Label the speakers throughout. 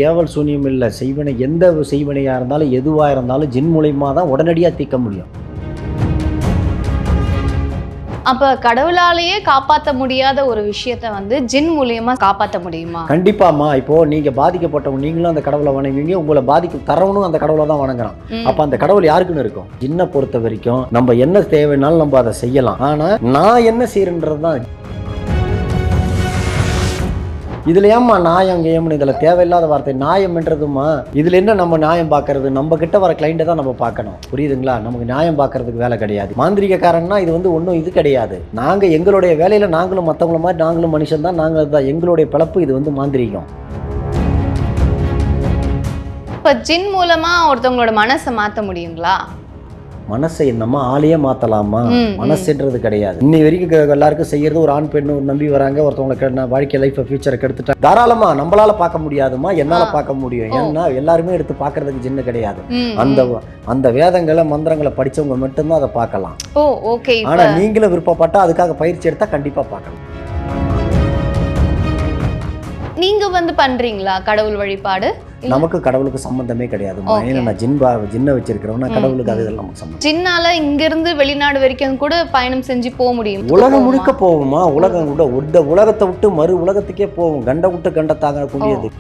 Speaker 1: ஏவல் சூனியம் இல்லை, செய்வனை எந்த செய்வனையாக இருந்தாலும் எதுவாக இருந்தாலும் ஜின் மூலியமா தான் உடனடியாக தீர்க்க முடியும்.
Speaker 2: அப்ப கடவுளாலேயே காப்பாற்ற முடியாத ஒரு விஷயத்த வந்து ஜின் மூலியமா காப்பாற்ற முடியுமா?
Speaker 1: கண்டிப்பாமா. இப்போ நீங்க பாதிக்கப்பட்டவங்க, நீங்களும் அந்த கடவுளை வணங்குவீங்க, உங்களை பாதிக்க தரவனும் அந்த கடவுளை தான் வணங்குறான். அப்ப அந்த கடவுள் யாருக்குன்னு இருக்கும்? ஜின்னை பொறுத்த வரைக்கும் நம்ம என்ன தேவைனாலும் நம்ம அதை செய்யலாம். ஆனா நான் என்ன செய்யறேன்றது தான். இதுல ஏம்மா நியாயம் கேம்னு இதில் தேவையில்லாத வார்த்தை நியாயம் என்றதுமா? இதுல என்ன நம்ம நியாயம் பார்க்கறது? நம்ம கிட்ட வர கிளைண்ட்டை தான் நம்ம பார்க்கணும். புரியுதுங்களா? நமக்கு நியாயம் பார்க்கறதுக்கு வேலை கிடையாது. மாந்திரிகக்காரன்னா இது வந்து ஒன்றும் இது கிடையாது. நாங்கள் எங்களுடைய வேலையில நாங்களும் மற்றவங்கள மாதிரி நாங்களும் மனுஷன் தான். நாங்கள் தான் எங்களுடைய பிழப்பு. இது வந்து மாந்திரிகம்.
Speaker 2: இப்ப ஜின் மூலமா ஒருத்தவங்களோட மனசை மாற்ற முடியுங்களா?
Speaker 1: மனசை நம்ம ஆளையே மாற்றலாமா? மனசுன்றது கிடையாது. இன்னி வரைக்கும் எல்லாருக்கும் செய்யறது ஒரு ஆண் பெண்ணு ஒரு நம்பி வராங்க, ஒருத்தவங்களை வாழ்க்கை லைஃப் ஃபியூச்சரை கெடுத்துட்டா தாராளமா நம்மளால பார்க்க முடியாதுமா, என்னால பார்க்க முடியும். ஏன்னா எல்லாருமே எடுத்து பார்க்கறதுக்கு ஜின்னு கிடையாது. அந்த வேதங்களை மந்திரங்களை படிச்சவங்க மட்டும்தான் அதை பார்க்கலாம். ஆனா நீங்களும் விருப்பப்பட்டா அதுக்காக பயிற்சி எடுத்தா கண்டிப்பா பார்க்கலாம்.
Speaker 2: நீங்க வந்து பண்றீங்களா கடவுள் வழிபாடு?
Speaker 1: நமக்கு கடவுளுக்கு சம்பந்தமே கிடையாது. ஏன்னா நான் ஜின்னை வச்சிருக்கிறோம்னா கடவுளுக்கு அது நமக்கு சம்பந்தம்.
Speaker 2: ஜின்னால இங்க இருந்து வெளிநாடு வரைக்கும் கூட பயணம் செஞ்சு போக முடியும்.
Speaker 1: உலகம் முழுக்க போகுமா? உலகம் கூட உலகத்தை விட்டு மறு உலகத்துக்கே போகும். கண்ட விட்டு கண்ட தாங்கக்கூடியது.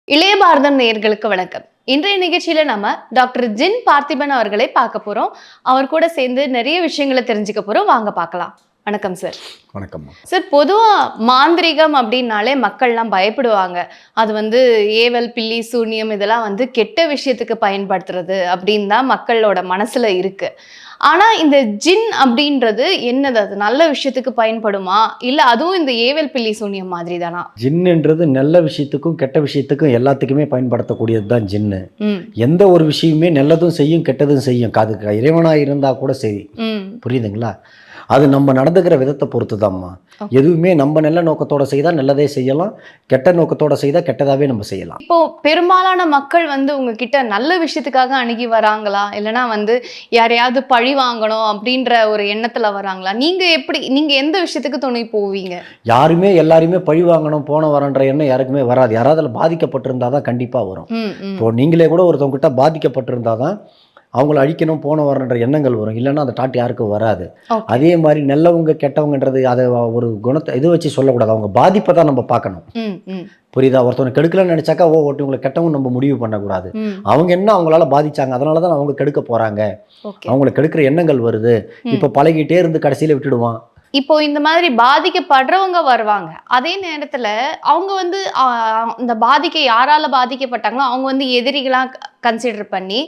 Speaker 2: இளைய பாரதம் நேயர்களுக்கு வணக்கம். இன்றைய நிகழ்ச்சியில நம்ம டாக்டர் ஜின் பார்த்திபன் அவர்களை பார்க்க போறோம். அவர் கூட சேர்ந்து நிறைய விஷயங்களை தெரிஞ்சுக்க போறோம். வாங்க பார்க்கலாம். வணக்கம் சார்.
Speaker 1: வணக்கம்
Speaker 2: சார். பொதுவாக மாந்திரிகம் அப்படின்னாலே மக்கள்லாம் பயப்படுவாங்க. அது வந்து ஏவல் பில்லி சூனியம் இதெல்லாம் வந்து கெட்ட விஷயத்துக்கு பயன்படுத்துறது அப்படின்னு தான் மக்களோட மனசுல இருக்கு. ஆனா இந்த ஜின் அப்படின்றது என்னது? அது நல்ல விஷயத்துக்கு பயன்படுமா, இல்ல அதுவும் இந்த ஏவல் பில்லி சூனியம் மாதிரி தானா?
Speaker 1: ஜின்னுன்றது நல்ல விஷயத்துக்கும் கெட்ட விஷயத்துக்கும் எல்லாத்துக்குமே பயன்படுத்தக்கூடியது தான் ஜின்னு. எந்த ஒரு விஷயமே நல்லதும் செய்யும் கெட்டதும் செய்யும். அது இறைவனா இருந்தா கூட சரி. புரியுதுங்களா? அது நம்ம நடந்துக்கிற விதத்தை பொறுத்து தான்மா. எதுவுமே நம்ம நல்ல நோக்கத்தோட செய்தா நல்லதே செய்யலாம், கெட்ட நோக்கத்தோட செய்தா கெட்டதாவே நம்ம செய்யலாம்.
Speaker 2: இப்போ பெரும்பாலான மக்கள் வந்து உங்ககிட்ட நல்ல விஷயத்துக்காக அணுகி வராங்களா, இல்லைன்னா வந்து யாரையாவது பழி வாங்கணும் அப்படின்ற ஒரு எண்ணத்துல வராங்களா? நீங்க எந்த விஷயத்துக்கு துணை போவீங்க?
Speaker 1: யாருமே எல்லாருமே பழி வாங்கணும் போன வரன்ற எண்ணம் யாருக்குமே வராது. யாராவது அதில் பாதிக்கப்பட்டிருந்தாதான் கண்டிப்பா வரும். இப்போ நீங்களே கூட ஒருத்தவங்க கிட்ட பாதிக்கப்பட்டிருந்தாதான் அவங்கள அழிக்கணும் போன வரன்ற எண்ணங்கள் வரும். இல்லைன்னா அந்த தாட் யாருக்கும் வராது. அதே மாதிரி நல்லவங்க கெட்டவங்கன்றது அதை ஒரு குணத்தை இது வச்சு சொல்லக்கூடாது. அவங்க பாதிப்பை தான் நம்ம பார்க்கணும். புரியுதா? ஒருத்தவங்க கெடுக்கலன்னு நினைச்சாக்கா ஒருத்தவங்களை கெட்டவங்க நம்ம முடிவு பண்ணக்கூடாது. அவங்க என்ன அவங்களால பாதிச்சாங்க, அதனால தான் அவங்க கெடுக்க போறாங்க. அவங்களை கெடுக்கிற எண்ணங்கள் வருது. இப்போ பழகிட்டே இருந்து கடைசியில விட்டுடுவான்.
Speaker 2: இப்போ இந்த மாதிரி பாதிக்கப்படுறவங்க வருவாங்க. அதே நேரத்துல அவங்க வந்து இந்த யாரால பாதிக்கப்பட்டாங்களோ அவங்க வந்து எதிரிகளா கன்சிடர் பண்ணி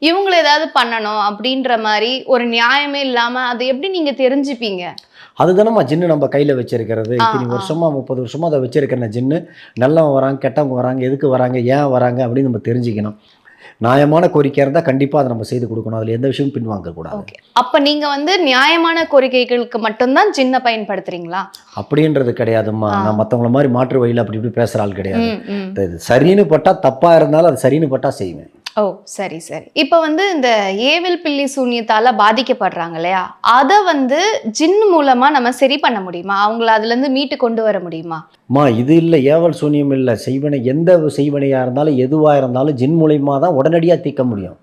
Speaker 2: இவங்களை ஏதாவது பண்ணணும் அப்படின்ற மாதிரி ஒரு நியாயமே இல்லாம அதை எப்படி நீங்க தெரிஞ்சுப்பீங்க?
Speaker 1: அதுதானம்மா ஜின்னு நம்ம கையில் வச்சிருக்கிறது. இத்தனை வருஷமா 30 வருஷமா அதை வச்சிருக்கிற ஜின்னு நல்லவங்க வராங்க கெட்டவங்க வராங்க, எதுக்கு வராங்க, ஏன் வராங்க அப்படின்னு நம்ம தெரிஞ்சுக்கணும். நியாயமான கோரிக்கையாக இருந்தால் கண்டிப்பாக அதை நம்ம செய்து கொடுக்கணும். அதில் எந்த விஷயமும் பின்வாங்க கூடாது.
Speaker 2: அப்போ நீங்கள் வந்து நியாயமான கோரிக்கைகளுக்கு மட்டும்தான் ஜின்னை பயன்படுத்துறீங்களா?
Speaker 1: அப்படின்றது கிடையாதும்மா. நான் மற்றவங்கள மாதிரி மாற்று வழியில் அப்படி இப்படி பேசுகிற ஆள் கிடையாது. இது சரின்னு பட்டா தப்பாக இருந்தாலும் அது சரின்னு பட்டா செய்வேன்.
Speaker 2: ஓ சரி சரி. இப்போ வந்து இந்த ஏவல் பில்லி சூன்யத்தால பாதிக்கப்படுறாங்க இல்லையா, அதை வந்து ஜின் மூலமா நம்ம சரி பண்ண முடியுமா? அவங்கள அதுல இருந்து மீட்டு கொண்டு வர முடியுமா?
Speaker 1: இது இல்லை, ஏவல் சூனியம் இல்லை, செய்வனை எந்த செய்வனையாக இருந்தாலும் எதுவாக இருந்தாலும் ஜின் மூலியமா தான் உடனடியாக தீர்க்க முடியும்.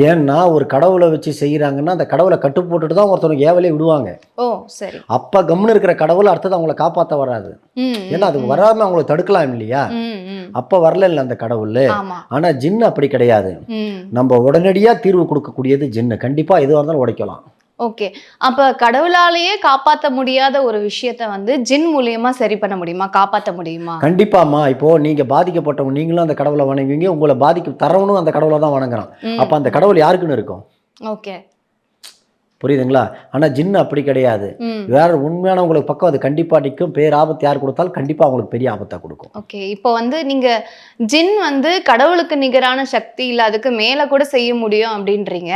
Speaker 1: ஏன்னா ஒரு கடவுளை வச்சு செய்கிறாங்கன்னா அந்த கடவுளை கட்டு போட்டுட்டு தான் ஒருத்தவங்க ஏவலே விடுவாங்க.
Speaker 2: ஓ சரி.
Speaker 1: அப்போ கம்முன்னு இருக்கிற கடவுள் அடுத்தது அவங்களை காப்பாற்ற வராது. ஏன்னா அது வராமல் அவங்களை தடுக்கலாம் இல்லையா? அப்போ வரல இல்லை அந்த கடவுள். ஆனால் ஜின்னு அப்படி கிடையாது. நம்ம உடனடியாக தீர்வு கொடுக்கக்கூடியது ஜின்னு. கண்டிப்பாக எதுவாக இருந்தாலும் உடைக்கலாம்.
Speaker 2: ஓகே. அப்ப கடவுளாலேயே காப்பாற்ற முடியாத ஒரு விஷயத்த வந்து ஜின் மூலியமா சரி பண்ண முடியுமா, காப்பாற்ற முடியுமா?
Speaker 1: கண்டிப்பாமா. இப்போ நீங்க பாதிக்கப்பட்டவங்க, நீங்களும் அந்த கடவுளை வணங்குவீங்க, உங்களை பாதிக்க தரவனும் அந்த கடவுளை தான் வணங்குறான். அப்ப அந்த கடவுள் யாருக்குன்னு இருக்கும்?
Speaker 2: ஓகே
Speaker 1: புரியுதுங்களா? ஆனா ஜின்னு அப்படி கிடையாது. வேற உண்மையானவங்களுக்கு பக்கம் அது கண்டிப்பா நிற்கும். பேராபத்து யார் கொடுத்தாலும் கண்டிப்பா அவங்களுக்கு பெரிய ஆபத்தா கொடுக்கும்.
Speaker 2: ஓகே. இப்போ வந்து நீங்க ஜின் வந்து கடவுளுக்கு நிகரான சக்தி இல்லை, அதுக்கு மேல கூட செய்ய முடியும் அப்படின்றீங்க.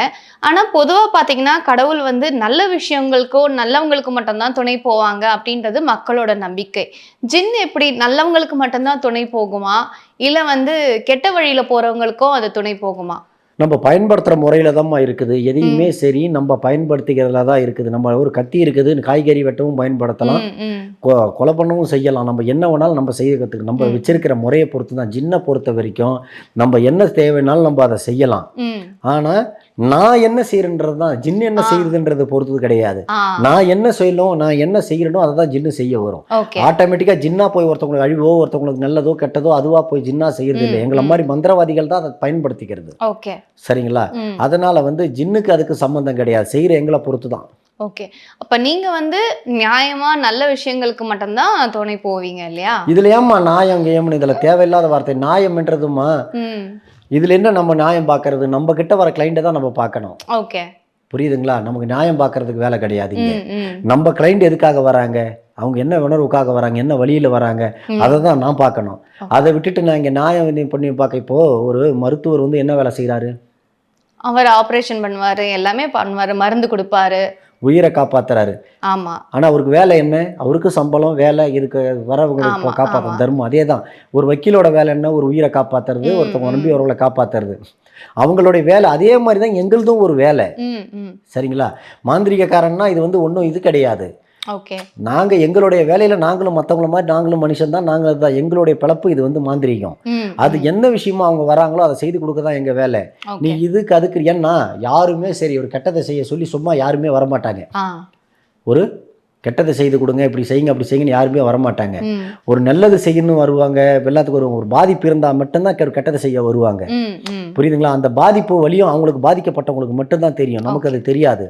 Speaker 2: ஆனா பொதுவா பாத்தீங்கன்னா கடவுள் வந்து நல்ல விஷயங்களுக்கோ நல்லவங்களுக்கு மட்டும்தான் துணை போவாங்க அப்படின்றது மக்களோட நம்பிக்கை. ஜின் எப்படி நல்லவங்களுக்கு மட்டும்தான் துணை போகுமா, இல்ல வந்து கெட்ட வழியில போறவங்களுக்கும் அது துணை போகுமா?
Speaker 1: நம்ம பயன்படுத்துகிற முறையில் தான்மா இருக்குது. எதையுமே சரி நம்ம பயன்படுத்திக்கிறதுல தான் இருக்குது. நம்ம ஒரு கத்தி இருக்குது, காய்கறி வெட்டவும் பயன்படுத்தலாம், கொலை பண்ணவும் செய்யலாம். நம்ம என்ன வேணாலும் நம்ம செய்ய கற்றுக்கணும். நம்ம வச்சிருக்கிற முறையை பொறுத்து தான். ஜின்னை பொறுத்த வரைக்கும் நம்ம என்ன தேவைனாலும் நம்ம அதை செய்யலாம். ஆனால் நான் என்ன செய்யறேன்றது தான், ஜின்னு என்ன செய்யுதுன்றது பொறுத்தது கிடையாது. நான் என்ன செய்யணும், நான் என்ன செய்யறனோ அதை தான் ஜின்னு செய்ய வரும். ஆட்டோமேட்டிக்காக ஜின்னா போய் ஒருத்தவங்களுக்கு அழிவோ ஒருத்தவங்களுக்கு நல்லதோ கெட்டதோ அதுவா போய் ஜின்னா செய்யறது இல்லை. எங்களை மாதிரி மந்திரவாதிகள் தான் அதை பயன்படுத்திக்கிறது. சரிங்களா? அதனால ஜின்னுக்கு அதுக்கு சம்பந்தம் கிடையாது. செய்யற எங்களை பொறுத்து தான்.
Speaker 2: ஓகே. அப்ப நீங்க நியாயமா நல்ல விஷயங்களுக்கு மட்டும்தான் துணை போவீங்க இல்லையா? இதுல
Speaker 1: ஏமா நியாயம் கேம்னு இதுல தேவையில்லாத வார்த்தை நியாயம் என்றதுமா? இதுல என்ன நம்ம நியாயம் பார்க்கறது? நம்ம கிட்ட வர கிளைண்ட்டை தான் நம்ம பார்க்கணும்.
Speaker 2: ஓகே,
Speaker 1: புரியுதுங்களா? நமக்கு நியாயம் பார்க்கறதுக்கு வேலை கிடையாதுங்க. நம்ம கிளைண்ட் எதுக்காக வராங்க, அவங்க என்ன உணர்வுக்காக வராங்க, என்ன வழியில் வராங்க, அதை தான் நான் பார்க்கணும். அதை விட்டுட்டு நான் இங்கே நியாயம் பண்ணி பார்க்க. இப்போ ஒரு மருத்துவர் என்ன வேலை செய்கிறாரு?
Speaker 2: அவர் ஆப்ரேஷன் பண்ணுவார், எல்லாமே பண்ணுவார், மருந்து கொடுப்பாரு,
Speaker 1: உயிரை காப்பாத்துறாரு.
Speaker 2: ஆமா.
Speaker 1: ஆனா அவருக்கு வேலை என்ன? அவருக்கு சம்பளம், வேலை இருக்கு, வரவங்களுக்கு காப்பாற்ற தர்மம். அதே தான் ஒரு வக்கீலோட வேலை என்ன? ஒரு உயிரை காப்பாத்துறது, ஒருத்தவங்க நம்பி வரவங்களை காப்பாத்துறது. அவங்களுடைய வேலை அதே மாதிரி தான் எங்களுதும் ஒரு வேலை. சரிங்களா? மாந்திரிகக்காரன்னா இது ஒன்றும் இது கிடையாது. நாங்கள் எங்களுடைய வேலையில் நாங்களும் மற்றவங்கள மாதிரி நாங்களும் மனுஷன் தான். நாங்கள் தான் எங்களுடைய பிழப்பு. இது மாந்திரிகம். அது என்ன விஷயமா அவங்க வராங்களோ அதை செய்து கொடுக்க தான் எங்கள் வேலை. நீ இதுக்கு அதுக்கு ஏன்னா யாருமே சரி ஒரு கெட்டதை செய்ய சொல்லி சும்மா யாருமே வரமாட்டாங்க. ஒரு கெட்டதை செய்து கொடுங்க, இப்படி செய்யுங்க அப்படி செய்யுங்கன்னு யாருமே வரமாட்டாங்க. ஒரு நல்லது செய்யணும் வருவாங்க. எல்லாத்துக்கும் ஒரு பாதிப்பு இருந்தால் மட்டும்தான் ஒரு கெட்டதை செய்ய வருவாங்க. புரியுதுங்களா? அந்த பாதிப்பு வழியும் அவங்களுக்கு பாதிக்கப்பட்டவங்களுக்கு மட்டும்தான் தெரியும், நமக்கு அது தெரியாது.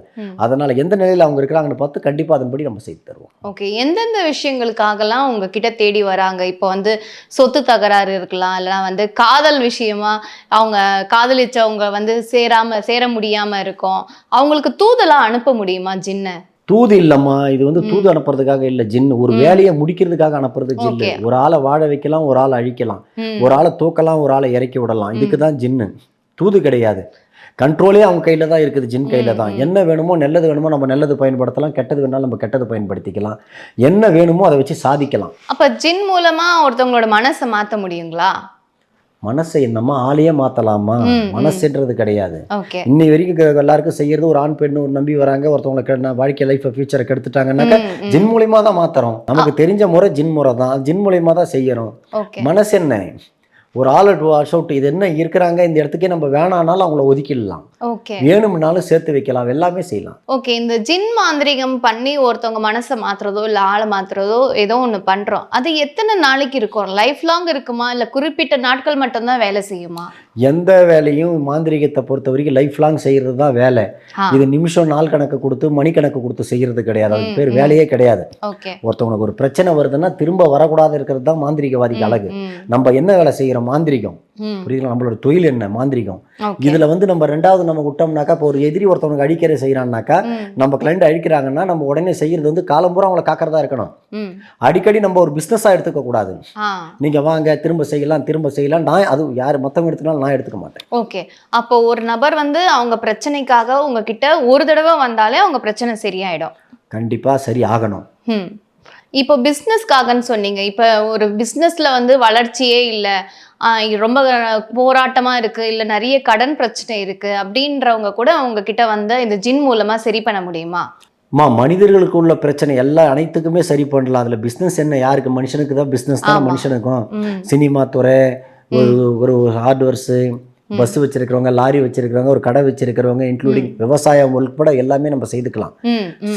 Speaker 1: அதனால எந்த நிலையில் அவங்க இருக்கிறாங்கன்னு பார்த்து கண்டிப்பாக அதன்படி நம்ம செய்து தருவோம்.
Speaker 2: ஓகே. எந்தெந்த விஷயங்களுக்காகலாம் உங்ககிட்ட தேடி வராங்க? இப்போ சொத்து தகராறு இருக்கலாம், இல்லைனா காதல் விஷயமா அவங்க காதலிச்சவங்க சேர முடியாம இருக்கும், அவங்களுக்கு தூதெல்லாம் அனுப்ப முடியுமா ஜின்ன?
Speaker 1: தூது இல்லம்மா, இது தூது அனுப்புறதுக்காக இல்லை. ஜின்னு ஒரு வேலையை முடிக்கிறதுக்காக அனுப்புறது ஜின்னு. ஒரு ஆளை வாழ வைக்கலாம், ஒரு ஆளை அழிக்கலாம், ஒரு ஆளை தூக்கலாம், ஒரு ஆளை இறக்கி விடலாம். இதுக்கு தான் ஜின்னு. தூது கிடையாது. கண்ட்ரோலே அவங்க கையில் தான் இருக்குது, ஜின் கையில் தான். என்ன வேணுமோ, நல்லது வேணுமோ நம்ம நல்லது பயன்படுத்தலாம், கெட்டது வேணாலும் நம்ம கெட்டது பயன்படுத்திக்கலாம். என்ன வேணுமோ அதை வச்சு சாதிக்கலாம்.
Speaker 2: அப்போ ஜின் மூலமா ஒருத்தவங்களோட மனசை மாற்ற முடியுங்களா?
Speaker 1: மனசை என்னம்மா ஆளையே மாற்றலாமா? மனசுன்றது கிடையாது. இன்னை வரைக்கும் எல்லாருக்கும் செய்யறது ஒரு ஆண் பெண்ணு ஒரு நம்பி வராங்க, ஒருத்தவங்களை வாழ்க்கை லைஃப் ஃபியூச்சரை கெடுத்துட்டாங்கன்னாக்கா ஜின் மூலியமா தான் மாத்துறோம். நமக்கு தெரிஞ்ச முறை ஜின் முறை தான், ஜின் மூலியமா தான் செய்யறோம். மனசு என்ன? ஒரு ஆள் வாஷ் அவுட் இது என்ன இருக்கிறாங்க இந்த இடத்துக்கே நம்ம வேணானாலும் அவங்கள ஒதுக்கிடலாம், வேணும்னாலும் சேர்த்து வைக்கலாம், எல்லாமே செய்யலாம்.
Speaker 2: ஓகே. இந்த ஜின் மாந்திரிகம் பண்ணி ஒருத்தவங்க மனசை மாத்துறதோ இல்லை ஆளை மாத்துறதோ ஏதோ ஒன்று பண்றோம், அது எத்தனை நாளைக்கு இருக்கும்? லைஃப் லாங் இருக்குமா, இல்லை குறிப்பிட்ட நாட்கள் மட்டும்தான் வேலை செய்யுமா?
Speaker 1: எந்த வேலையும் மாந்திரிகத்தை பொறுத்த வரைக்கும் லைஃப் லாங் செய்யறது தான் வேலை. இது நிமிஷம் நாள் கணக்கு கொடுத்து மணி கணக்கு கொடுத்து செய்யறது கிடையாது. அதுக்கு பேர் வேலையே கிடையாது. ஒருத்தவங்களுக்கு ஒரு பிரச்சனை வருதுன்னா திரும்ப வரக்கூடாது இருக்கிறது தான் மாந்திரிகவாதிக்கு அழகு. நம்ம என்ன வேலை செய்யறோம்? மாந்திரிகம். புரியுதுங்களா? நம்மளோட தொழில் என்ன? மாந்திரிகம். இதுல நம்ம ரெண்டாவது நம்ம விட்டோம்னாக்கா, இப்போ ஒரு எதிரி ஒருத்தவனுக்கு அழிக்கிற செய்யறான்னாக்கா, நம்ம கிளைண்ட் அழிக்கிறாங்கன்னா நம்ம உடனே செய்யறது காலம்பூரா அவங்களை காக்கிறதா இருக்கணும். அடிக்கடி நம்ம ஒரு பிசினஸா எடுத்துக்க கூடாது. நீங்க வாங்க திரும்ப செய்யலாம் நான் அது யாரு மத்தவங்க எடுத்துக்கலாம், நான் எடுத்துக்க மாட்டேன்.
Speaker 2: ஓகே. அப்போ ஒரு நபர் அவங்க பிரச்சனைக்காக உங்ககிட்ட ஒரு தடவை வந்தாலே அவங்க பிரச்சனை சரியாயிடும்?
Speaker 1: கண்டிப்பா சரி ஆகணும்.
Speaker 2: இப்போ பிஸ்னஸ்க்காகன்னு சொன்னீங்க. இப்போ ஒரு பிஸ்னஸ்ல வளர்ச்சியே இல்லை, ரொம்ப போராட்டமா இருக்கு, இல்லை நிறைய கடன் பிரச்சனை இருக்கு அப்படின்றவங்க கூட அவங்க கிட்ட இந்த ஜின் மூலமா சரி பண்ண முடியுமா?
Speaker 1: மனிதர்களுக்கு உள்ள பிரச்சனை எல்லாம் அனைத்துக்குமே சரி பண்ணலாம். அதுல பிசினஸ் என்ன? யாருக்கு? மனுஷனுக்கு தான் பிசினஸ் தான் மனுஷனுக்கும். சினிமா துறை, ஒரு ஹார்ட்வேர்ஸு, பஸ் வச்சிருக்கிறவங்க, லாரி வச்சிருக்கிறவங்க, ஒரு கடை வச்சிருக்கிறவங்க, இன்க்ளூடிங் விவசாயம் உட்பட எல்லாமே நம்ம செய்துக்கலாம்.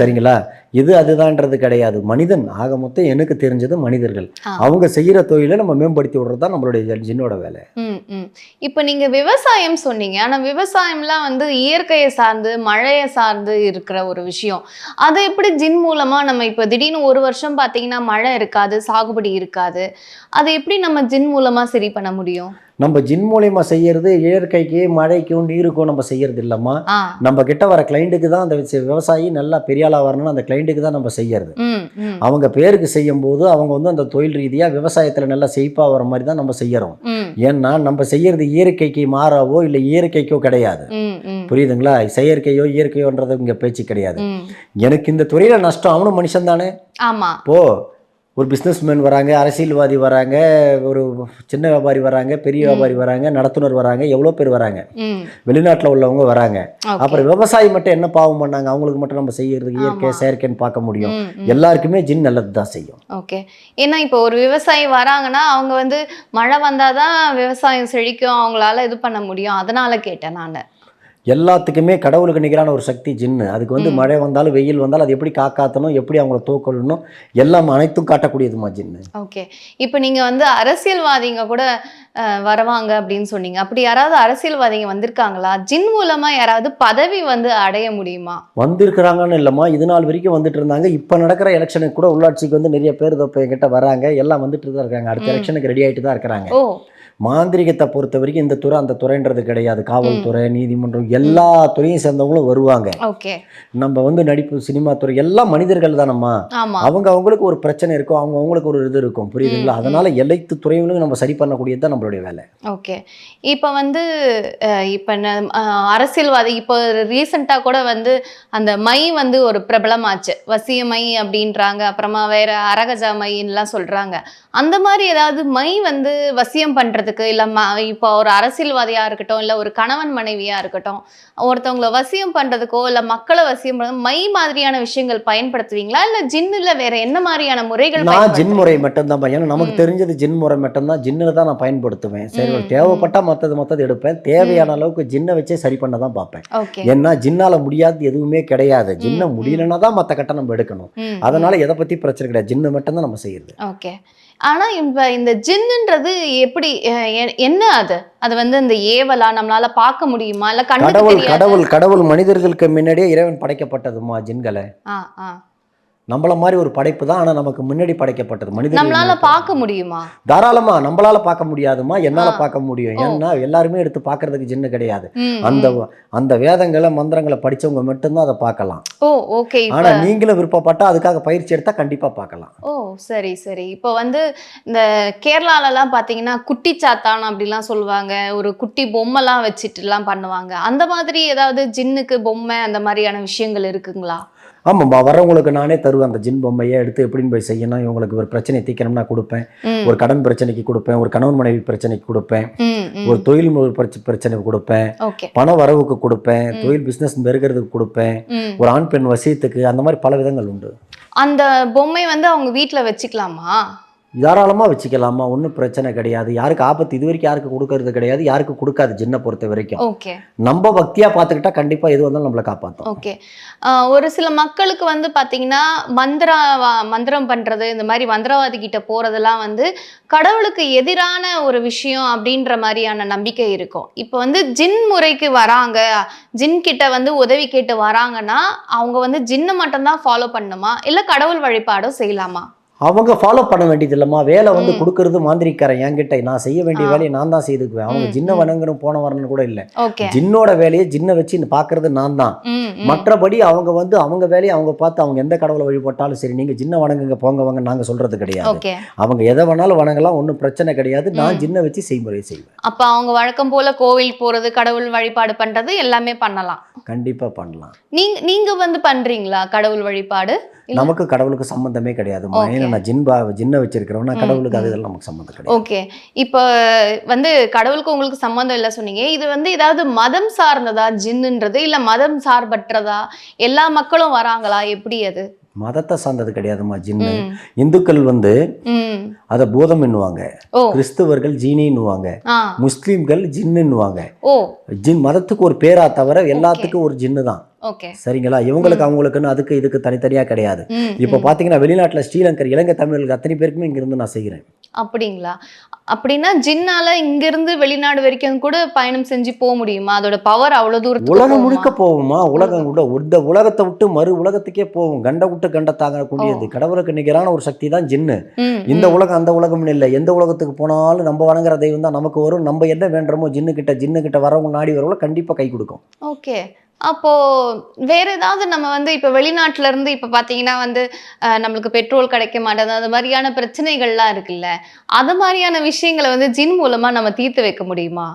Speaker 1: சரிங்களா? இது அதுதான்றது கிடையாது. மனிதன் ஆக மொத்தம் எனக்கு தெரிஞ்சது மனிதர்கள் அவங்க செய்யற தொழிலை நம்ம மேம்படுத்தி விடுறது தான் நம்மளுடைய ஜின்னோட வேலை.
Speaker 2: இப்போ நீங்க விவசாயம் சொன்னீங்க. ஆனா விவசாயம்லாம் இயற்கையை சார்ந்து மழையை சார்ந்து இருக்கிற ஒரு விஷயம். அதை எப்படி ஜின் மூலமா நம்ம இப்போ திடீர்னு ஒரு வருஷம் பார்த்தீங்கன்னா மழை இருக்காது, சாகுபடி இருக்காது, அதை எப்படி நம்ம ஜின் மூலமா சரி பண்ண முடியும்?
Speaker 1: நம்ம ஜின் மூலியமா செய்யறது இயற்கைக்கு மழைக்கும் நீருக்கும் நம்ம செய்யறது இல்லம்மா. நம்ம கிட்ட வர கிளைண்ட்டுக்கு தான் அந்த விவசாயி நல்லா பெரியாளா வரணும்னு அந்த கிளைண்ட்டுக்கு தான் நம்ம செய்யறது. அவங்க பேருக்கு செய்யும் போது அவங்க அந்த தொழில் ரீதியா விவசாயத்துல நல்லா செழிப்பா வர மாதிரி தான் நம்ம செய்யறோம். ஏன்னா நம்ம செய்யறது இயற்கைக்கு மாறாவோ இல்லை இயற்கைக்கோ கிடையாது. புரியுதுங்களா? செயற்கையோ இயற்கையோன்றது இங்க பேச்சு கிடையாது. எனக்கு இந்த துறையில நஷ்டம், அவனும் மனுஷன் தானே.
Speaker 2: ஆமா.
Speaker 1: இப்போ ஒரு பிஸ்னஸ்மேன் வராங்க, அரசியல்வாதி வராங்க, ஒரு சின்ன வியாபாரி வராங்க, பெரிய வியாபாரி வராங்க, நடத்துனர் வராங்க, எவ்வளோ பேர் வராங்க, வெளிநாட்டில் உள்ளவங்க வராங்க. அப்புறம் விவசாயி மட்டும் என்ன பாவம் பண்ணாங்க? அவங்களுக்கு மட்டும் நம்ம செய்யறதுக்கு இயற்கை செயற்கைன்னு பார்க்க முடியும்? எல்லாருக்குமே ஜின் நல்லது தான் செய்யும்.
Speaker 2: ஓகே. ஏன்னா இப்போ ஒரு விவசாயி வராங்கன்னா அவங்க வந்து மழை வந்தாதான் விவசாயம் செழிக்கும், அவங்களால இது பண்ண முடியும். அதனால கேட்டேன் நான்.
Speaker 1: எல்லாத்துக்குமே கடவுளுக்கு நிகரான ஒரு சக்தி ஜின்னு. அதுக்கு வந்து மழை வந்தாலும் வெயில் வந்தாலும் அது எப்படி காக்காத்தணும், எப்படி அவங்கள தோக்கொள்ளணும், எல்லாம் அனைத்தும் காட்டக்கூடியதுமா ஜின்னு.
Speaker 2: ஓகே. இப்போ நீங்க வந்து அரசியல்வாதிங்க கூட வருவாங்க அப்படின்னு சொன்னீங்க. அப்படி யாராவது அரசியல்வாதிங்க வந்திருக்காங்களா? ஜின் மூலமா யாராவது பதவி வந்து அடைய முடியுமா?
Speaker 1: வந்திருக்கிறாங்கன்னு இல்லைம்மா, இது நாள் வரைக்கும் வந்துட்டு இருந்தாங்க. இப்போ நடக்கிற எலெக்ஷனுக்கு கூட உள்ளாட்சிக்கு வந்து நிறைய பேர் இப்போ என்கிட்ட வராங்க, எல்லாம் வந்துட்டு தான் இருக்காங்க. அடுத்த எலெக்ஷனுக்கு ரெடி ஆகிட்டு தான் இருக்கிறாங்க.
Speaker 2: ஓ.
Speaker 1: மாந்திரிகத்தை பொறுத்த வரைக்கும் இந்த துறை அந்த துறைன்றது கிடையாது. காவல்துறை, நீதிமன்றம், எல்லா துறையும் சேர்ந்தவங்களும் வருவாங்க.
Speaker 2: ஓகே.
Speaker 1: நம்ம வந்து நடிப்பு, சினிமா துறை எல்லாம் மனிதர்கள் தானம்மா. அவங்க அவங்களுக்கு ஒரு பிரச்சனை இருக்கும், அவங்க அவங்களுக்கு ஒரு இது இருக்கும், புரியுதுங்களா? அதனால எல்லாத்து துறைகளும் நம்ம சரி பண்ணக்கூடியது தான் நம்மளுடைய வேலை.
Speaker 2: ஓகே. இப்போ வந்து இப்போ அரசியல்வாதி இப்போ ரீசெண்டாக கூட வந்து அந்த மை வந்து ஒரு பிரபலமாச்சு, வசிய மை அப்படின்றாங்க, அப்புறமா வேற அரகஜா மைன்லாம் சொல்றாங்க. அந்த மாதிரி ஏதாவது மை வந்து வசியம் பண்றதுக்கு இல்ல இப்போ ஒரு அரசியல்வாதியா இருக்கட்டும், இல்ல ஒரு கணவன் மனைவியா இருக்கட்டும், ஒருத்தவங்களை வசியம் பண்றதுக்கோ இல்ல மக்களை வசியம் பண்றது மை மாதிரியான விஷயங்கள் பயன்படுத்துவீங்களா, இல்ல ஜின்னுல வேற என்ன மாதிரியான முறைகள்?
Speaker 1: நான் ஜின் முறை மட்டும்தான், ஏன்னா நமக்கு தெரிஞ்சது ஜின் முறை மட்டும்தான். ஜின்னில் தான் நான் பயன்படுத்துவேன். சரி, தேவைப்பட்டா மற்றது எடுப்பேன். தேவையான அளவுக்கு ஜின்னை வச்சே சரி பண்ண தான் பார்ப்பேன். ஏன்னா ஜின்னால முடியாது எதுவுமே கிடையாது. ஜின்ன முடியலன்னா தான் மற்ற கட்டம் நம்ம எடுக்கணும். அதனால எதை பத்தி பிரச்சனை கிடையாது, ஜின்னு மட்டும்தான் நம்ம செய்யுது.
Speaker 2: ஓகே. ஆனா இந்த ஜின்னுன்றது எப்படி, என்ன அது வந்து இந்த ஏவலா நம்மளால பார்க்க முடியுமா, இல்ல
Speaker 1: கடவுள் மனிதர்களுக்கு முன்னாடியே இறைவன் படைக்கப்பட்டதுமா ஜின்களை. நம்மள மாதிரி ஒரு படைப்பு தான், ஆனா நமக்கு முன்னாடி படைக்கப்பட்டது. மனிதன்
Speaker 2: நம்மளால பார்க்க முடியுமா?
Speaker 1: தாராளமா. நம்மளால பார்க்க முடியாதுமா, என்னால பார்க்க முடியும். ஏன்னா எல்லாருமே எடுத்து பார்க்கறதுக்கு ஜின்னு கிடையாது. அந்த வேதங்களை மந்திரங்களை படிச்சவங்க மட்டும்தான் அதை பார்க்கலாம்.
Speaker 2: ஓ, ஓகே.
Speaker 1: ஆனா நீங்களும் விருப்பப்பட்டா அதுக்காக பயிற்சி எடுத்தா கண்டிப்பா பார்க்கலாம்.
Speaker 2: ஓ, சரி சரி. இப்போ வந்து இந்த கேரளாலலாம் பார்த்தீங்கன்னா குட்டி சாத்தான் அப்படிலாம் சொல்லுவாங்க, ஒரு குட்டி பொம்மைலாம் வச்சுட்டுலாம் பண்ணுவாங்க. அந்த மாதிரி ஏதாவது ஜின்னுக்கு பொம்மை அந்த மாதிரியான விஷயங்கள் இருக்குங்களா?
Speaker 1: ஆமாம்மா, வரவங்களுக்கு நானே தருவேன். அந்த ஜின் பொம்மையை எடுத்து எப்படின்னு போய் செய்யணும், இவங்களுக்கு ஒரு பிரச்சனை தீர்க்கணும்னா கொடுப்பேன், ஒரு கடன் பிரச்சனைக்கு கொடுப்பேன், ஒரு கணவன் மனைவி பிரச்சனைக்கு கொடுப்பேன், ஒரு தொழில் பிரச்சனைக்கு கொடுப்பேன், பண வரவுக்கு கொடுப்பேன், தொழில் பிசினஸ் பெருகிறதுக்கு கொடுப்பேன், ஒரு ஆண் பெண் வசியத்துக்கு, அந்த மாதிரி பல விதங்கள் உண்டு.
Speaker 2: அந்த பொம்மை வந்து அவங்க வீட்டில் வச்சுக்கலாமா?
Speaker 1: தாராளமாக வச்சுக்கலாமா, ஒன்றும் பிரச்சனை கிடையாது. யாருக்கு ஆபத்து இது வரைக்கும் யாருக்கு கொடுக்கறது கிடையாது, யாருக்கு கொடுக்காது ஜின்னை பொறுத்த வரைக்கும்.
Speaker 2: ஓகே.
Speaker 1: நம்ம பக்தியாக பார்த்துக்கிட்டா கண்டிப்பாக எது வந்தாலும் நம்மளை காப்பாற்றும்.
Speaker 2: ஓகே. ஒரு சில மக்களுக்கு வந்து பார்த்தீங்கன்னா மந்திரம் பண்ணுறது, இந்த மாதிரி மந்திரவாதி கிட்ட போகிறதெல்லாம் வந்து கடவுளுக்கு எதிரான ஒரு விஷயம் அப்படின்ற மாதிரியான நம்பிக்கை இருக்கும். இப்போ வந்து ஜின் முறைக்கு வராங்க, ஜின் கிட்ட வந்து உதவி கேட்டு வராங்கன்னா அவங்க வந்து ஜின்னை மட்டும்தான் ஃபாலோ பண்ணணுமா, இல்லை கடவுள் வழிபாடும் செய்யலாமா?
Speaker 1: அவங்க ஃபாலோ பண்ண வேண்டியது இல்லைம்மா. வேலை வந்து கொடுக்கறது மாந்திரிக்காரன் என்கிட்ட, நான் செய்ய வேண்டிய வேலையை நான் தான் செய்துக்குவேன். அவங்க ஜின்ன வணங்கணும் போன வரணும் கூட இல்லை. ஜின்னோட வேலையை ஜின்னை வச்சு பார்க்கறது நான் தான். மற்றபடி அவங்க வந்து அவங்க வேலையை அவங்க பார்த்து அவங்க எந்த கடவுளை வழிபட்டாலும் சரி, நீங்க ஜின்ன வணங்குங்க போங்க வாங்க நாங்க சொல்றது கிடையாது. அவங்க எதை வேணாலும் வணங்கலாம், ஒன்றும் பிரச்சனை கிடையாது. நான் ஜின்னை வச்சு செய்முறை செய்வேன்.
Speaker 2: அப்ப அவங்க வழக்கம் போல கோவில் போறது, கடவுள் வழிபாடு பண்றது எல்லாமே பண்ணலாம்.
Speaker 1: கண்டிப்பா பண்ணலாம்.
Speaker 2: நீங்க வந்து பண்றீங்களா கடவுள் வழிபாடு?
Speaker 1: நமக்கு கடவுளுக்கு சம்பந்தமே கிடையாது. நான் ஜின்னை வச்சிருக்கிறவனா, கடவுளுக்கு அது இதெல்லாம் நமக்கு சம்பந்தம் கிடையாது.
Speaker 2: ஓகே. இப்போ வந்து கடவுளுக்கு உங்களுக்கு சம்பந்தம் இல்லை சொன்னீங்க. இது வந்து ஏதாவது மதம் சார்ந்ததா ஜின்னுன்றது, இல்ல மதம் சார்பற்றதா, எல்லா மக்களும் வராங்களா, எப்படி அது?
Speaker 1: மதத்தை சார்ந்தது கிடையாதுமா ஜின்னு. இந்துக்கள் வந்து அத பூதம் என்னுவாங்க, கிறிஸ்தவர்கள் ஜீனின்னுவாங்க, முஸ்லீம்கள் ஜின்னுவாங்க. ஜின் மதத்துக்கு ஒரு பேரா தவிர எல்லாத்துக்கும் ஒரு ஜின்னு தான். சரிங்களா? இவங்களுக்கு அவங்களுக்குன்னு அதுக்கு இதுக்கு தனித்தனியா கிடையாது. இப்ப பாத்தீங்கன்னா வெளிநாட்டுல ஸ்ரீலங்கர் இலங்கை தமிழர்களுக்கு அத்தனை பேருக்குமே இங்க இருந்து நான் செய்கிறேன்.
Speaker 2: அப்படிங்களா? அப்படின்னா ஜின்னால இங்க இருந்து வெளிநாடு வரைக்கும் கூட பயணம் செஞ்சு போக முடியுமா? அதோட பவர் அவ்வளவு தூரத்துக்கு
Speaker 1: உலகம் முழுக்க போகுமா? உலகம் கூட இந்த உலகத்தை விட்டு மறு உலகத்துக்கே போகும். கண்ட விட்டு கண்ட தாங்கக்கூடியது. கடவுளுக்கு நிகரான ஒரு சக்தி தான் ஜின்னு. இந்த உலகம் அந்த உலகம்னு இல்லை. எந்த உலகத்துக்கு போனாலும் நம்ம வணங்குற தெய்வம் தான் நமக்கு வரும். நம்ம என்ன வேண்டுமோ ஜின்னு கிட்ட வரவங்க நாடி வரவங்க கண்டிப்பா கை கொடுக்கும்.
Speaker 2: ஓகே. அப்போ வேற ஏதாவது நம்ம வந்து இப்ப வெளிநாட்டுல இருந்து இப்ப பாத்தீங்கன்னா வந்து நம்மளுக்கு பெட்ரோல் கிடைக்க மாட்டேது, அது மாதிரியான பிரச்சனைகள்லாம் இருக்குல்ல, அது மாதிரியான விஷயங்களை வந்து ஜின் மூலமா நம்ம தீர்த்து வைக்க முடியுமா?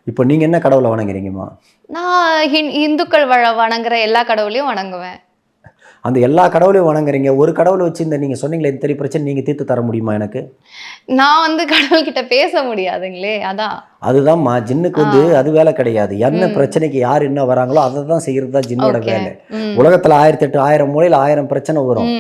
Speaker 1: இப்போ நீங்க என்ன கடவுளை வணங்குறீங்கம்மா?
Speaker 2: நான் இந்துக்கள் வணங்குற எல்லா கடவுளையும் வணங்குவேன்.
Speaker 1: அந்த எல்லா கடவுளையும் வணங்குறீங்க, ஒரு கடவுளை வச்சு இந்த நீங்கள் சொன்னீங்களே இந்த பிரச்சனை நீங்கள் தீர்த்து தர முடியுமா எனக்கு?
Speaker 2: நான் வந்து கடவுள்கிட்ட பேச முடியாதுங்களே, அதான்.
Speaker 1: அதுதான்மா ஜின்னுக்கு அது வேலை கிடையாது. என்ன பிரச்சனைக்கு யார் என்ன வராங்களோ அதை தான் செய்கிறது தான் ஜின்னோட வேலை. உலகத்தில் 1008 1000 மூலையில் 1000 பிரச்சனை வரும்.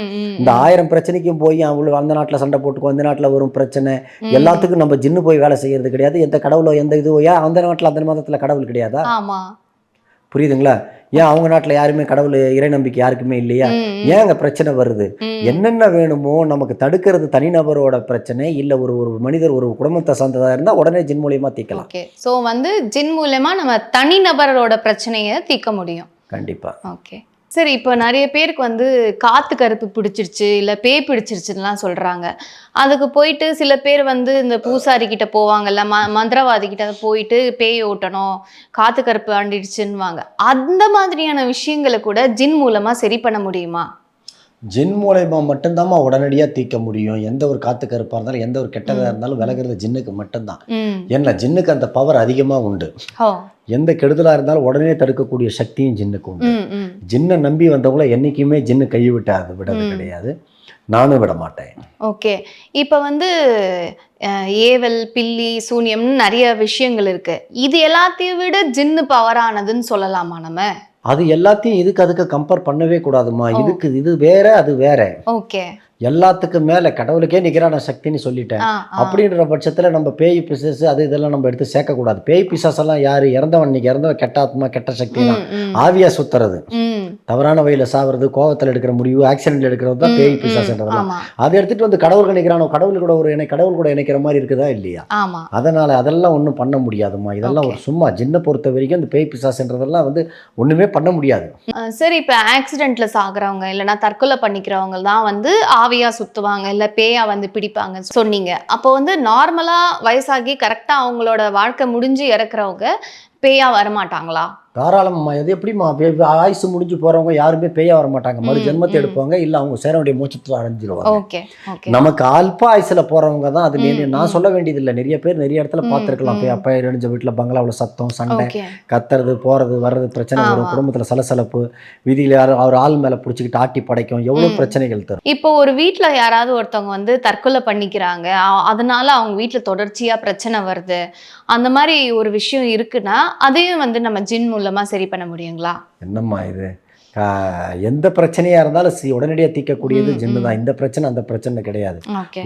Speaker 1: இந்த 1000 பிரச்சனைக்கும் போய் அவ்வளோ அந்த நாட்டில் சண்டை போட்டுக்கோ, அந்த நாட்டில் வரும் பிரச்சனை எல்லாத்துக்கும் நம்ம ஜின்னு போய் வேலை செய்கிறது கிடையாது. எந்த கடவுளோ எந்த இதுவோ, ஏன் அந்த நாட்டில் அந்த மதத்தில் கடவுள் கிடையாதா? புரியுதுங்களா? ஏன் அவங்க நாட்டில் யாருமே கடவுள் இறை நம்பிக்கை யாருக்குமே இல்லையா? ஏன் அங்கே பிரச்சனை வருது? என்னென்ன வேணுமோ நமக்கு தடுக்கிறது தனிநபரோட பிரச்சனை இல்லை, ஒரு ஒரு மனிதர் ஒரு குடும்பத்தை சார்ந்ததாக இருந்தால் உடனே ஜின் மூலியமாக தீர்க்கலாம்.
Speaker 2: ஓகே, ஸோ வந்து ஜின் மூலமா நம்ம தனிநபரோட பிரச்சனையை தீர்க்க முடியும்.
Speaker 1: கண்டிப்பாக.
Speaker 2: ஓகே சரி, இப்போ நிறைய பேருக்கு வந்து காத்து கருப்பு பிடிச்சிருச்சு இல்லை பேய் பிடிச்சிருச்சுலாம் சொல்கிறாங்க. அதுக்கு போயிட்டு சில பேர் வந்து இந்த பூசாரி கிட்ட போவாங்கல்ல, மந்திரவாதி கிட்ட போயிட்டு பேய் ஓட்டணும், காத்து கருப்பு ஆண்டிடுச்சுன்னுவாங்க. அந்த மாதிரியான விஷயங்களை கூட ஜின் மூலமாக சரி பண்ண முடியுமா?
Speaker 1: ஜின் மூலயமா மட்டும்தாம்மா உடனடியாக தீர்க்க முடியும். எந்த ஒரு காத்து கருப்பாக இருந்தாலும் எந்த ஒரு கெட்டதாக இருந்தாலும் விலகிறது ஜின்னுக்கு மட்டும்தான். ஏன்னா ஜின்னுக்கு அந்த பவர் அதிகமாக உண்டு. எந்த கெடுதலாக இருந்தாலும் உடனே தடுக்கக்கூடிய சக்தியும் ஜின்னுக்கு உண்டு. ஜின்னை நம்பி வந்தவங்கள என்றைக்குமே ஜின்னு கைவிட்டாது, விடது கிடையாது. நானும் விட மாட்டேன்.
Speaker 2: ஓகே, இப்போ வந்து ஏவல் பில்லி சூனியம்னு நிறைய விஷயங்கள் இருக்கு. இது எல்லாத்தையும் விட ஜின்னு பவரானதுன்னு சொல்லலாமா நம்ம?
Speaker 1: அது எல்லாத்தையும் அதுக்கு கம்பேர் பண்ணவே கூடாதுமா. இது வேற அது வேற.
Speaker 2: ஓகே,
Speaker 1: எல்லாத்துக்கும் மேல கடவுளுக்கே நிகரான சக்தின்னு சொல்லிட்டேன். அப்படின்ற பட்சத்துல நம்ம பேய் பிசாசு அது இதெல்லாம் நம்ம எடுத்து சேர்க்கக்கூடாது. பேய் பிசாசெல்லாம் யாரு? இறந்தவன் கெட்ட ஆத்மா, கெட்ட சக்தி தான். ஆவியா சுத்துறது, தவறான வழியில சாவுறது, கோவத்தில் எடுக்கிற முடிவு, ஆக்சிடென்ட்ல எடுக்கிறது தான் பேய் பிசாசுன்றதெல்லாம். அதை எடுத்துட்டு வந்து கடவுளுக்கு நிகரான கடவுள் கூட இணைக்கிற மாதிரி இருக்குதா இல்லையா? அதனால அதெல்லாம் ஒன்றும் பண்ண முடியாதுமா. இதெல்லாம் ஒரு சும்மா ஜின்னை பொறுத்த வரைக்கும் இந்த பேய் பிசாசுன்றதெல்லாம் வந்து ஒண்ணுமே பண்ண முடியாது.
Speaker 2: சரி, இப்போ ஆக்சிடென்ட்ல சாகுறவங்க இல்லைன்னா தற்கொலை பண்ணிக்கிறவங்க தான் வந்து ஆவியா சுத்துவாங்க இல்லை பேயா வந்து பிடிப்பாங்க சொன்னீங்க. அப்போ வந்து நார்மலா வயசாகி கரெக்டா அவங்களோட வாழ்க்கை முடிஞ்சு இறக்குறவங்க பேயா வரமாட்டாங்களா?
Speaker 1: தாராளமா. அது எப்படிமா? ஆயுசு முடிஞ்சு போறவங்க யாருமே பேயா வர மாட்டாங்க. மறு ஜென்மத்தை எடுப்பாங்க, இல்ல அவங்க சேர வேண்டிய மோட்சத்தை அடைஞ்சிருவாங்க. நமக்கு அல்ப ஆயுசுல போறவங்க தான் அது. நான் சொல்ல வேண்டியது இல்லை, நிறைய பேர் நிறைய இடத்துல பார்த்துருக்கலாம். அப்பா இறஞ்ச வீட்டுல பங்களாவில் சத்தம், சண்டை, கத்துறது, போறது வர்றது, பிரச்சனை வரும், குடும்பத்துல சலசலப்பு, வீதியில யாரும் அவர் ஆள் மேல பிடிச்சிக்கிட்டு ஆட்டி படைக்கும், எவ்வளவு பிரச்சனைகள் தரும்.
Speaker 2: இப்போ ஒரு வீட்டுல யாராவது ஒருத்தவங்க வந்து தற்கொலை பண்ணிக்கிறாங்க, அதனால அவங்க வீட்டுல தொடர்ச்சியா பிரச்சனை வருது, அந்த மாதிரி ஒரு விஷயம் இருக்குன்னா அதையும் வந்து நம்ம ஜின் மூலமா சரி பண்ண முடியுங்களா?
Speaker 1: என்னம்மா இது? எந்த பிரச்சனையா இருந்தாலும் உடனடியாக தீர்க்கக்கூடியது ஜின்னு தான். இந்த பிரச்சனை அந்த பிரச்சனை கிடையாது.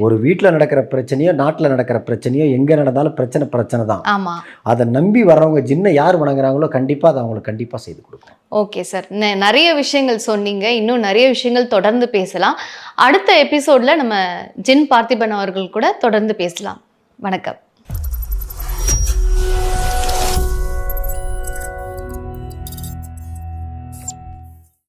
Speaker 1: ஒரு வீட்டில் நடக்கிற பிரச்சனையோ நாட்டில் நடக்கிற பிரச்சனையோ எங்கே நடந்தாலும் பிரச்சனை தான். அதை நம்பி வர்றவங்க ஜின்னை யார் வணங்குறாங்களோ கண்டிப்பாக அதை அவங்களுக்கு கண்டிப்பாக செய்து கொடுக்கும்.
Speaker 2: ஓகே சார், நிறைய விஷயங்கள் சொன்னீங்க. இன்னும் நிறைய விஷயங்கள் தொடர்ந்து பேசலாம். அடுத்த எபிசோட்ல நம்ம ஜின் பார்த்திபன் அவர்கள் கூட தொடர்ந்து பேசலாம். வணக்கம்.